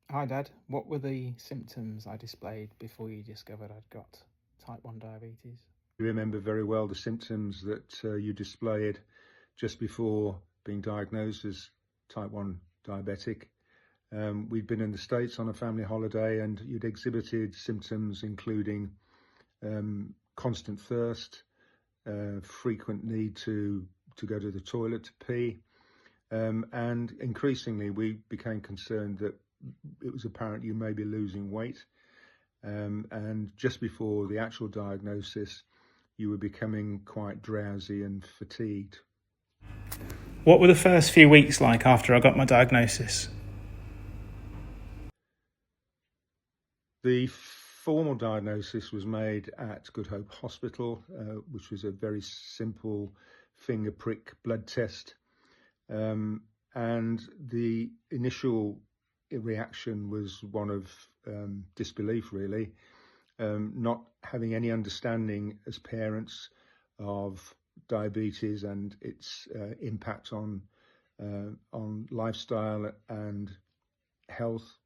Hi Dad, what were the symptoms I displayed before you discovered I'd got type 1 diabetes? You remember very well the symptoms that you displayed just before being diagnosed as type 1 diabetic. We'd been in the States on a family holiday and you'd exhibited symptoms including constant thirst, frequent need to go to the toilet to pee, and increasingly we became concerned that it was apparent you may be losing weight. And just before the actual diagnosis, you were becoming quite drowsy and fatigued. What were the first few weeks like after I got my diagnosis? The formal diagnosis was made at Good Hope Hospital, which was a very simple finger prick blood test. And the initial reaction was one of disbelief, really, not having any understanding as parents of diabetes and its impact on lifestyle and health.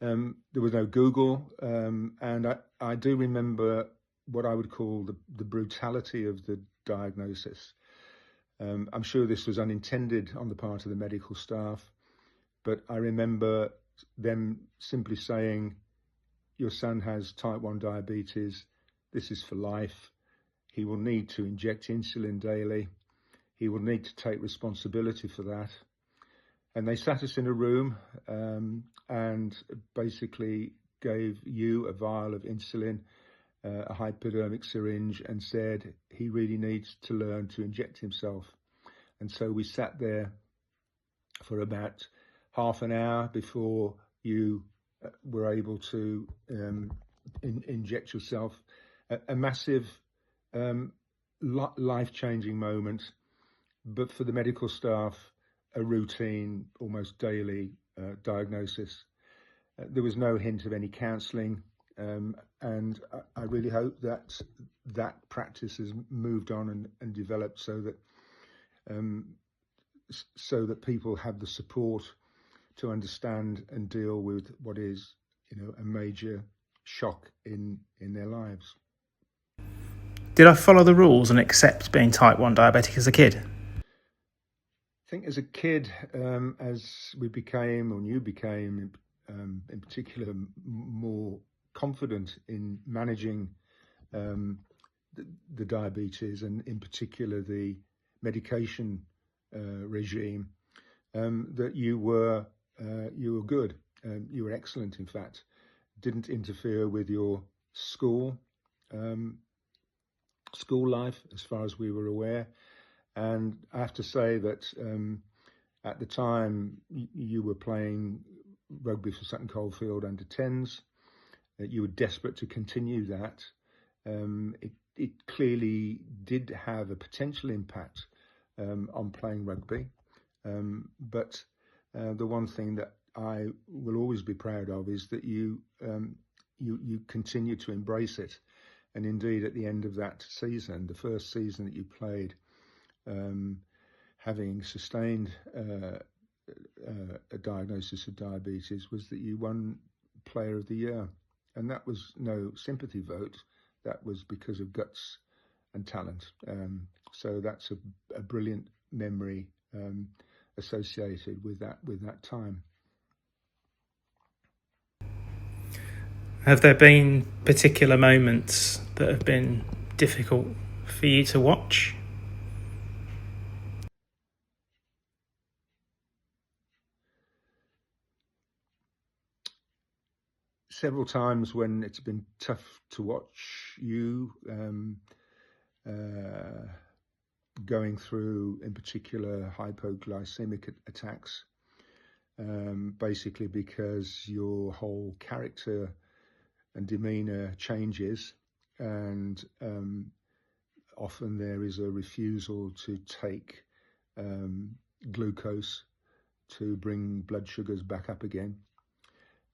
There was no Google, and I do remember what I would call the brutality of the diagnosis. I'm sure this was unintended on the part of the medical staff, but I remember them simply saying, your son has type 1 diabetes, this is for life, he will need to inject insulin daily, he will need to take responsibility for that. And they sat us in a room and basically gave you a vial of insulin, a hypodermic syringe, and said he really needs to learn to inject himself. And so we sat there for about half an hour before you were able to inject yourself. A massive life-changing moment, but for the medical staff, a routine, almost daily diagnosis. There was no hint of any counselling, and I really hope that that practice has moved on and developed so that people have the support to understand and deal with what is, a major shock in their lives. Did I follow the rules and accept being type 1 diabetic as a kid? I think as a kid, as we became, or you became, in particular, more confident in managing the diabetes and in particular the medication regime, that you were good. You were excellent, in fact. Didn't interfere with your school life, as far as we were aware. And I have to say that at the time you were playing rugby for Sutton Coldfield under 10s, that you were desperate to continue that. It clearly did have a potential impact on playing rugby. But the one thing that I will always be proud of is that you continue to embrace it. And indeed, at the end of that season, the first season that you played, having sustained a diagnosis of diabetes, was that you won Player of the Year. And that was no sympathy vote. That was because of guts and talent. So that's a brilliant memory associated with that time. Have there been particular moments that have been difficult for you to watch? Several times when it's been tough to watch you going through, in particular, hypoglycemic attacks, basically because your whole character and demeanor changes, and often there is a refusal to take glucose to bring blood sugars back up again.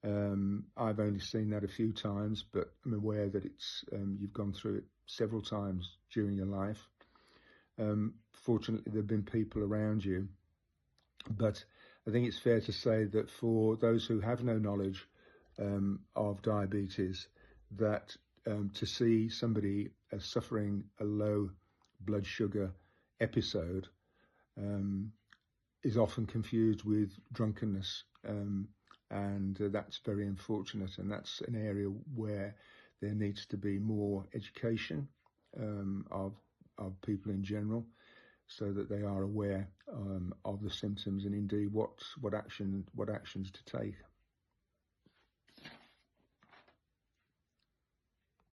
I've only seen that a few times, but I'm aware that it's you've gone through it several times during your life. Fortunately, there have been people around you, but I think it's fair to say that for those who have no knowledge of diabetes, that to see somebody suffering a low blood sugar episode is often confused with drunkenness, and that's very unfortunate, and that's an area where there needs to be more education of people in general, so that they are aware of the symptoms and indeed what actions to take.